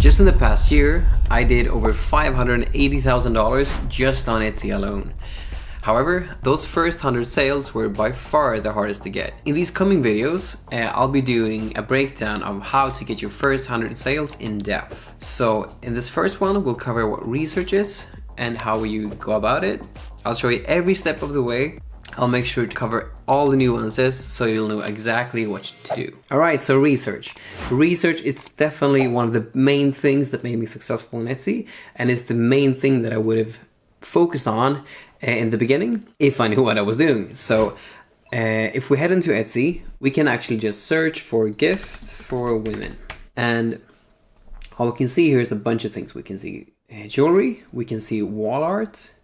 Just in the past year, I did over $580,000 just on Etsy alone. However, those first 100 sales were by far the hardest to get. In these coming videos, I'll be doing a breakdown of how to get your first 100 sales in depth. So in this first one, we'll cover what research is and how you go about it. I'll show you every step of the way. I'll make sure to cover all the nuances so you'll know exactly what to do. Alright, so research. Research is definitely one of the main things that made me successful on Etsy, and it's the main thing that I would have focused on in the beginning if I knew what I was doing. So if we head into Etsy, we can actually just search for gifts for women. And all we can see here is a bunch of things. We can see jewelry, we can see wall art,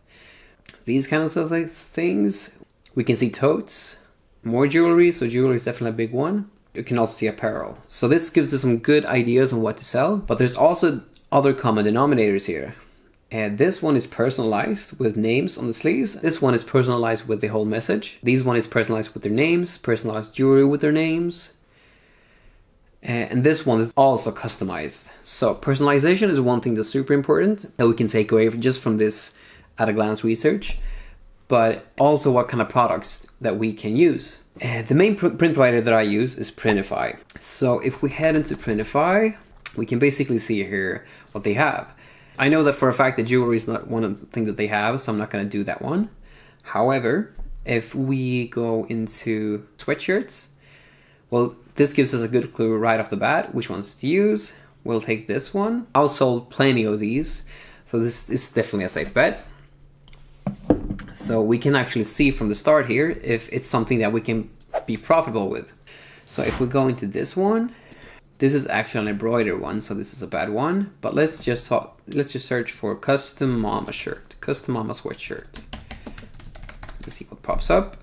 these kinds of things. We can see totes, more jewelry, so jewelry is definitely a big one. You can also see apparel. So this gives us some good ideas on what to sell, but there's also other common denominators here. And this one is personalized with names on the sleeves. This one is personalized with the whole message. This one is personalized with their names, personalized jewelry with their names. And this one is also customized. So personalization is one thing that's super important that we can take away just from this at a glance research, but also what kind of products that we can use. The main print writer that I use is Printify. So if we head into Printify, we can basically see here what they have. I know that for a fact that jewelry is not one thing that they have, so I'm not going to do that one. However, if we go into sweatshirts, well, this gives us a good clue right off the bat which ones to use. We'll take this one. I've sold plenty of these, so this is definitely a safe bet. So we can actually see from the start here if it's something that we can be profitable with. So if we go into this one, this is actually an embroidered one, so this is a bad one. But let's just search for custom mama shirt, custom mama sweatshirt. Let's see what pops up.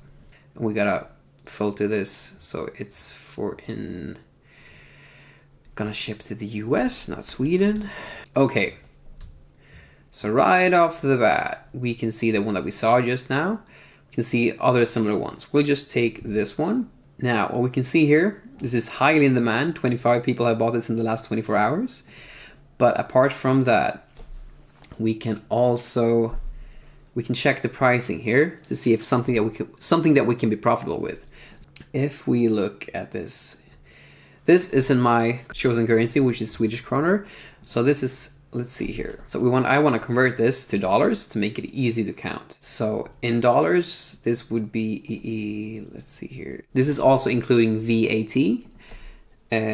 And we gotta filter this so it's gonna ship to the US, not Sweden. Okay. So right off the bat, we can see the one that we saw just now. We can see other similar ones. We'll just take this one. Now, what we can see here, this is highly in demand. 25 people have bought this in the last 24 hours. But apart from that, we can check the pricing here to see if something that we can be profitable with. If we look at this is in my chosen currency, which is Swedish kroner. So this is, let's see here. So I want to convert this to dollars to make it easy to count. So in dollars, this would be, let's see here. This is also including VAT.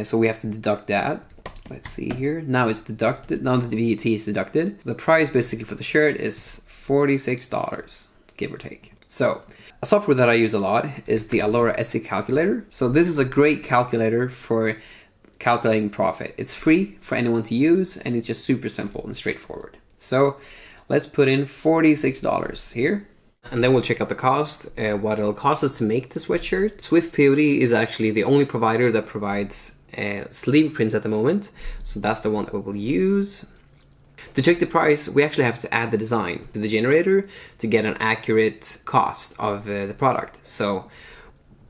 So we have to deduct that. Let's see here. Now it's deducted. Now that the VAT is deducted. The price basically for the shirt is $46, give or take. So a software that I use a lot is the Alora Etsy calculator. So this is a great calculator for calculating profit. It's free for anyone to use, and it's just super simple and straightforward. So let's put in $46 here, and then we'll check out the cost, what it'll cost us to make the sweatshirt. USPTO is actually the only provider that provides sleeve prints at the moment, so that's the one that we will use. To check the price, we actually have to add the design to the generator to get an accurate cost of the product. So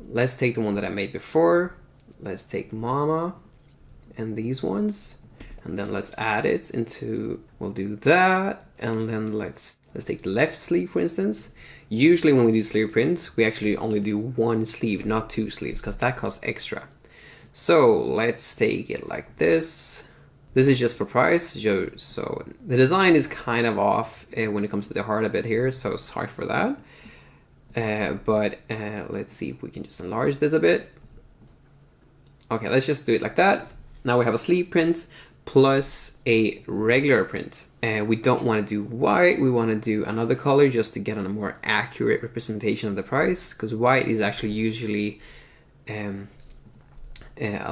let's take the one that I made before. Let's take Mama and these ones, and then let's add it into, we'll do that, and then let's take the left sleeve, for instance. Usually when we do sleeve prints, we actually only do one sleeve, not two sleeves, because that costs extra. So let's take it like this. This is just for price. So the design is kind of off when it comes to the heart a bit here, so sorry for that. But let's see if we can just enlarge this a bit. Okay, let's just do it like that. Now we have a sleeve print plus a regular print. We don't want to do white, we want to do another color just to get a more accurate representation of the price, because white is actually usually a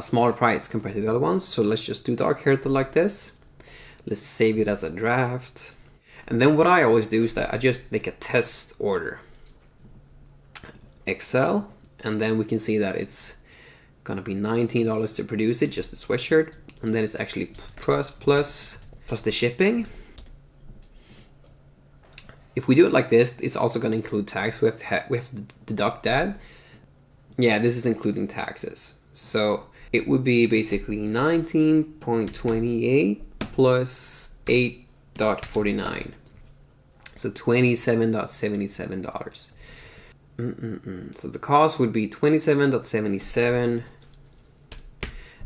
smaller price compared to the other ones. So let's just do dark hair like this. Let's save it as a draft. And then what I always do is that I just make a test order. Excel, and then we can see that it's gonna be $19 to produce it, just the sweatshirt, and then it's actually plus the shipping. If we do it like this, it's also gonna include tax. We have to deduct that. Yeah, this is including taxes. So it would be basically 19.28 plus 8.49. So $27.77. So the cost would be $27.77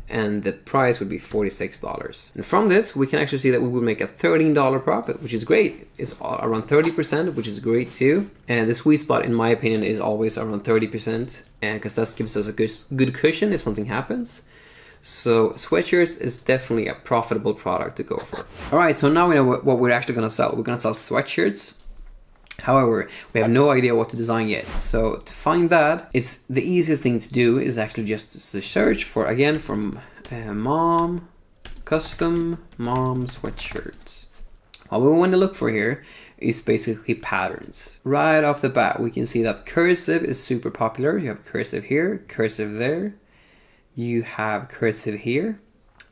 and the price would be $46. And from this, we can actually see that we would make a $13 profit, which is great. It's around 30%, which is great too. And the sweet spot, in my opinion, is always around 30%, and because that gives us a good cushion if something happens. So sweatshirts is definitely a profitable product to go for. All right, so now we know what we're actually gonna sell. We're gonna sell sweatshirts. However, we have no idea what to design yet. So to find that, it's the easiest thing to do is actually just to search for, again, from mom, custom mom sweatshirts. What we want to look for here is basically patterns. Right off the bat, we can see that cursive is super popular. You have cursive here, cursive there. You have cursive here,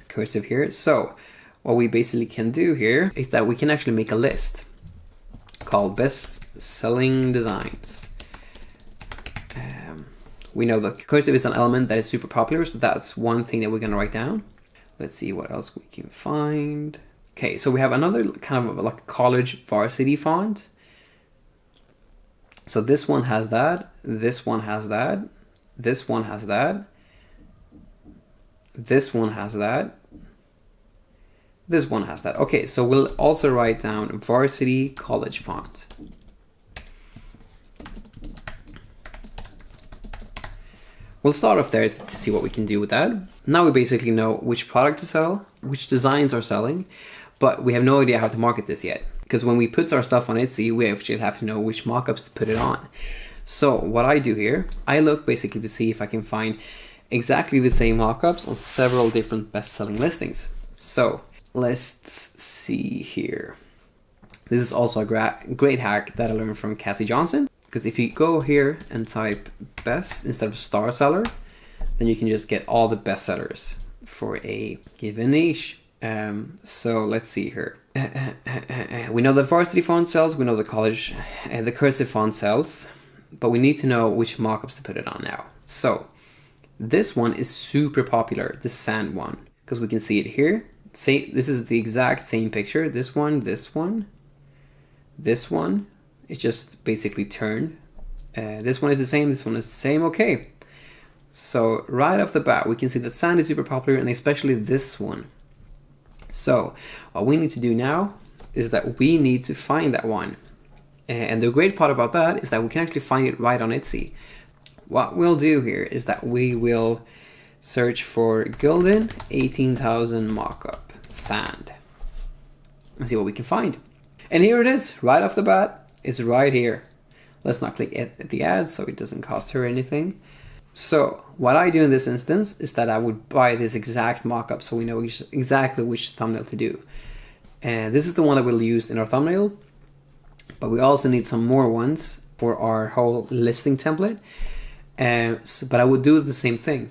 cursive here. So what we basically can do here is that we can actually make a list called best selling designs. We know that cursive is an element that is super popular, so that's one thing that we're gonna write down. Let's see what else we can find. Okay, so we have another kind of like college varsity font. So this one has that, this one has that, this one has that, this one has that, this one has that. Okay, so we'll also write down varsity college font. We'll start off there to see what we can do with that. Now we basically know which product to sell, which designs are selling, but we have no idea how to market this yet. Because when we put our stuff on Etsy, we actually have to know which mockups to put it on. So what I do here, I look basically to see if I can find exactly the same mockups on several different best-selling listings. So let's see here. This is also a great hack that I learned from Cassie Johnson. Because if you go here and type best instead of star seller, then you can just get all the best sellers for a given niche. So let's see here. We know the varsity font sells, we know the college, the cursive font sells, but we need to know which mockups to put it on now. So this one is super popular, the sand one, because we can see it here. This is the exact same picture. This one, this one, this one. It's just basically turned. This one is the same, this one is the same, okay. So right off the bat, we can see that sand is super popular, and especially this one. So what we need to do now is that we need to find that one. And the great part about that is that we can actually find it right on Etsy. What we'll do here is that we will search for Gildan 18,000 mockup sand and see what we can find. And here it is, right off the bat. It's right here. Let's not click at the ad so it doesn't cost her anything. So what I do in this instance is that I would buy this exact mockup so we know exactly which thumbnail to do. And this is the one that we'll use in our thumbnail, but we also need some more ones for our whole listing template. But I would do the same thing.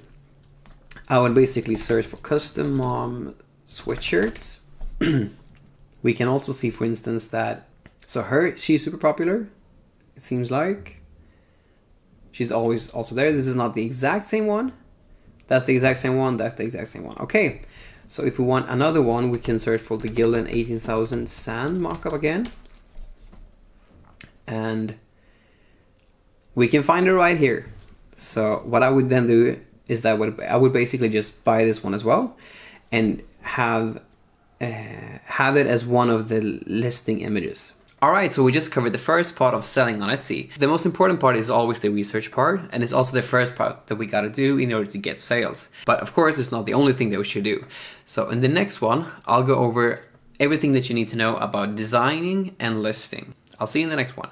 I would basically search for custom mom sweatshirts. We can also see, for instance, that she's super popular, it seems like. She's always also there. This is not the exact same one. That's the exact same one. That's the exact same one. Okay, so if we want another one, we can search for the Gildan 18,000 sand mockup again. And we can find it right here. So what I would then do is that I would basically just buy this one as well and have it as one of the listing images. Alright, so we just covered the first part of selling on Etsy. The most important part is always the research part, and it's also the first part that we gotta do in order to get sales. But of course, it's not the only thing that we should do. So in the next one, I'll go over everything that you need to know about designing and listing. I'll see you in the next one.